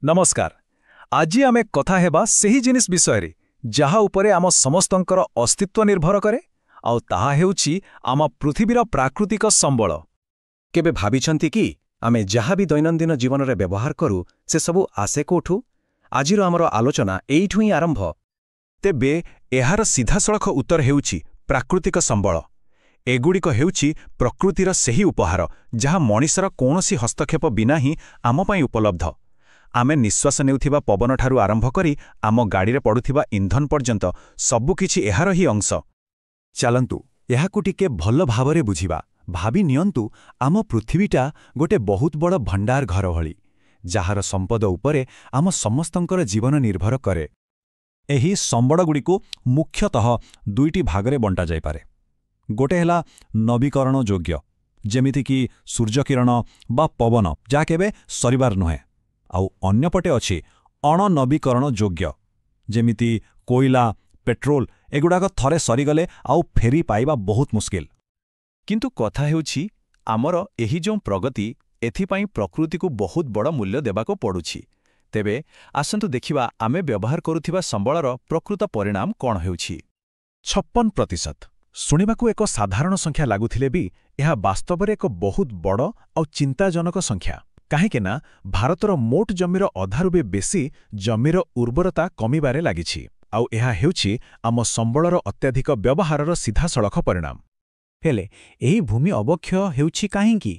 नमस्कार। आज आमे कथा हेबा सही जिनिस विषय जहा उपरे आम समस्तंकर अस्तित्व निर्भर करे आउ ताहा हेउची आम पृथ्वीर प्राकृतिक संबल। केबे भाबिछंती कि आमे जहा भी दैनंदिन जीवन रे व्यवहार करू से सबु आसे कोठू? आजिरो आमर आलोचना एइठु ही आरंभ। तेबे एहार सीधासळख उत्तर हेउची प्राकृतिक संबल। एगुड़िक हेउची प्रकृतिर सही उपहार जहा मनिषर कोनोसी हस्तक्षेप बिना ही आम पई उपलब्ध। आमे निश्वास नेउथिबा पवन ठारू आरंभ करी आम गाड़ी रे पडुथिबा इंधन पर्यंत सबुकिछि एहार ही अंश। चलंतु एहाकु टिके भल भावरे बुझिबा। भाबी नियंतु आम पृथ्वीटा गोटे बहुत बड़ भंडार घर भली जहार संपद उपरे आम समस्तंकर जीवन निर्भर करे। एही संबड़गुड़िकु मुख्यतः दुईटी भागरे बंटा जाय पारे। गोटे हेला नवीकरण योग्य जेमिति कि सूर्यकिरण बा पवन जा केबे सरिबार नुहे। आउ अन्यपटे अछि अणनवीकरण योग्य जेमिति कोइला पेट्रोल एगुड़ाक थरे सरीगले आउ फेरी पाइबा बहुत मुस्किल। किंतु कथा हेउछि आमर एही जो प्रगति एथिपाई प्रकृति को बहुत बड़ मूल्य देबाको पड़ुछि। तेबे आसंतु देखिबा आमे व्यवहार करुथिबा संबळर प्रकृत परिणाम कोन हेउछि। 56% शुणिबाकू एक साधारण संख्या लागुथिले भी यह वास्तव में एक बहुत बड़ और चिंताजनक संख्या। काहेकिना भारतर मोट जमीर अधारू भी बेसी जमीर उर्वरता कमिबारे लागिछि आउ एहा हेउछि आम संबळर अत्याधिक व्यवहारर सीधासळख परिणाम। हेले एही भूमि अवक्षय हेउछि काहेकि?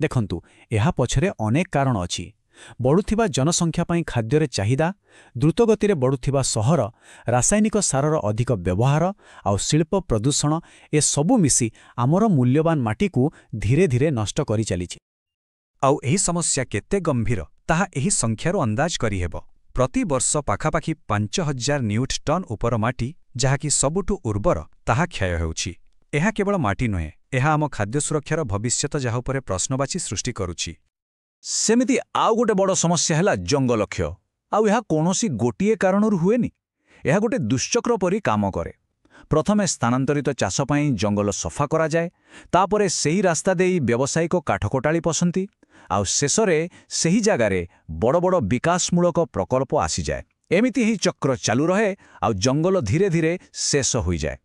देखंतु एहा पछरे अनेक कारण अछि। बढुथिबा जनसंख्या पई खाद्यर चाहिदा, द्रुतगतिरे बढुथिबा सहर, रासायनिक सारर अधिक व्यवहार आउ शिल्प प्रदूषण ए सबु मिसी आमर मूल्यवान माटी को धीरे धीरे नष्ट करि चलिछि। आउ एही समस्या केते गंभीर ताहा एही संख्यारो अंदाज करि हेबो। प्रति वर्ष पाखापाखि 5000 न्यूट टन उपर माटी जहाकि सबुठु उर्वर ताहा क्षय हेउछि। एहा केवल माटी नुहे, एहा आम खाद्य सुरक्षार भविष्यत जहा उपरे प्रश्नवाची सृष्टि करुछि। सेमिति आउ गोटे बड़ समस्या हैला जंगल क्षय। आउ एहा कोनोसी गोटिए कारणरु हुएनि, एहा गोटे दुश्चक्र परि काम करे। प्रथमे स्थानांतरित चाष पई जंगल सफा करा जाए, तापरे सेही रास्ता देई व्यावसायिक काठकोटाली पसंती आउ शेषरे सेही जागारे बड़ बड़ विकासमूलक प्रकल्प आसी जाए। एमिति ही चक्र चालू रहे आउ जंगल धीरे धीरे शेष होई जाए।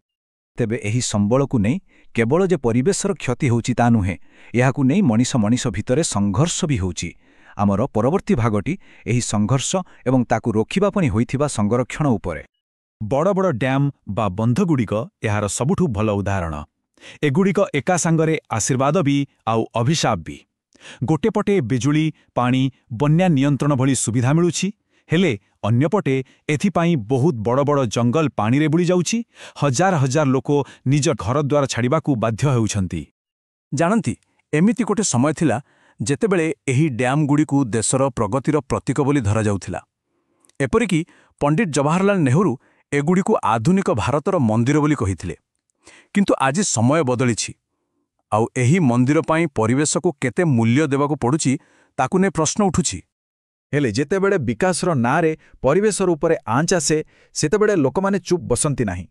तेबे एही संबळकु नै केवल जे परिवेशर क्षति होउछि ता नुहे, एहाकु नै मनिष भितरे संघर्ष भी होउछि। आमर परवर्ती भागटी एही संघर्ष एवं ताकु रोकिबा पनि होइथिबा संरक्षण उपरे। बड़ बड़ डैम बा बंधगुड़िक एहार सबुठु भल उदाहरण। एगुड़िक एका सांगरे आशीर्वाद भी आउ अभिशाप भी। गोटे पटे बिजुली, पानी, बन्या नियंत्रण भली सुविधा मिलुछि, हेले अन्यपटे एथिपाई बहुत बड़ बड़ जंगल पानी रे बुड़ी जाउछि। हजार हजार लोक निज घर द्वार छाड़िबाकू बाध्य हेउछंती। जानंती एमिति गोटे समय थिला जेतेबेले एही डैम गुड़िकू देशर प्रगतिर प्रतीक बोली धरा जाउथिला। एपरिकी पंडित जवाहरलाल नेहरू एगुड़िकू आधुनिक भारतर मंदिर बोली कहिथिले। किंतु आज समय बदलिछि आउ एही मंदिर पाई परिवेश को केते मूल्य देबाकू पड़ुछि ताकू ने प्रश्न उठुछि। हेले जेतेबेले विकासर नारे परिवेशर उपरे आंच आसे सेतेबेले लोकमाने चुप बसंती नाही।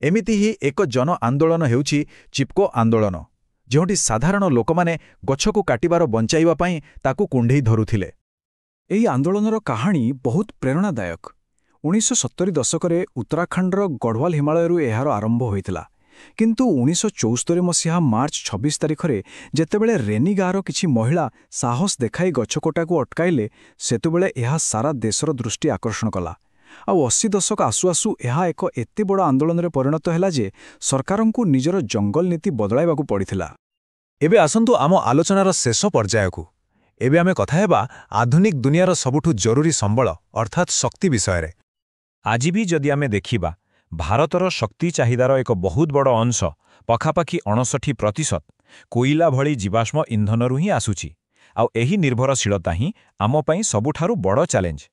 एमिति ही एक जन आंदोलन हेउछि चिपको आंदोलन, जोंटी साधारण लोकमाने गछकू काटिबार बंचाइबा पाई ताकू कुंढेई धरुथिले। एही आंदोलनर कहानी बहुत प्रेरणादायक। 1970 दशकरे उत्तराखंडर गढ़वाल हिमालयरू एहार आरंभ होइतिला। किंतु 1974 मसीहा मार्च 26 तारिखरे जेतेबेले रेनिगार किछि महिला साहस देखाई गछकोटाकू अटकाइले सेतेबेले एहा सारा देशर दृष्टि आकर्षण कला। आउ 80 दशक आसु आसु एहा एक एते बड़ आंदोलन रे परिणत हैला जे सरकारंकू निजर जंगल नीति बदलाइबाकू पड़िथिला। एबे आसंतु आम आलोचनार शेष पर्यायकू। एबे आमे कथा हेबा आधुनिक दुनियार सबुठु जरूरी संबल अर्थात शक्ति विषय। आज भी जदि आमे देखिबा भारतर शक्ति चाहिदार एक बहुत बड़ अंश पखापाखि 59% कोइला भली जीवाश्म इंधनरू ही आसुची। आउ एही निर्भरशीलता ही आम पई सबुठारु बड़ चैलेंज।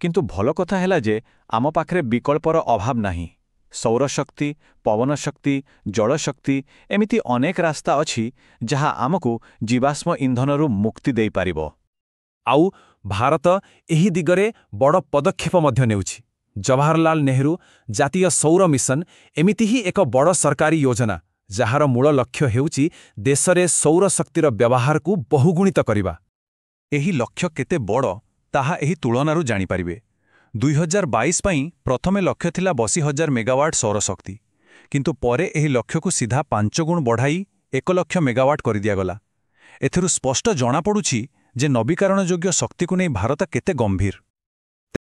किंतु भल कथा हैला जे आम पाखरे विकल्पर अभाव नाही। सौरशक्ति, पवन शक्ति, जल शक्ति एमिति अनेक रास्ता अछि जहा आमको जीवाश्म इंधनरू मुक्ति देई पारिबो। आउ भारत एही दिगरे बड़ पदक्षेप मध्य नेउछि। जवाहरलाल नेहरू जातीय सौर मिशन एमिति ही एक बड़ सरकारी योजना जार मूल लक्ष्य हेउछि देशरे सौर शक्तिर व्यवहार को बहुगुणित करिबा। एही लक्ष्य केते बड़ ତାହା ଏହି ତୁଳନାରୁ ଜାଣିପାରିବେ। 2022 ପାଇଁ ପ୍ରଥମେ ଲକ୍ଷ୍ୟ ଥିଲା 80,000 ମେଗାୱାଟ୍ ସୌରଶକ୍ତି, କିନ୍ତୁ ପରେ ଏହି ଲକ୍ଷ୍ୟକୁ ସିଧା 5 ଗୁଣ ବଢ଼ାଇ 1 ଲକ୍ଷ ମେଗାୱାଟ୍ କରିଦିଆଗଲା। ଏଥିରୁ ସ୍ପଷ୍ଟ ଜଣାପଡ଼ୁଛି ଯେ ନବୀକରଣଯୋଗ୍ୟ ଶକ୍ତିକୁ ନେଇ ଭାରତ କେତେ ଗମ୍ଭୀର।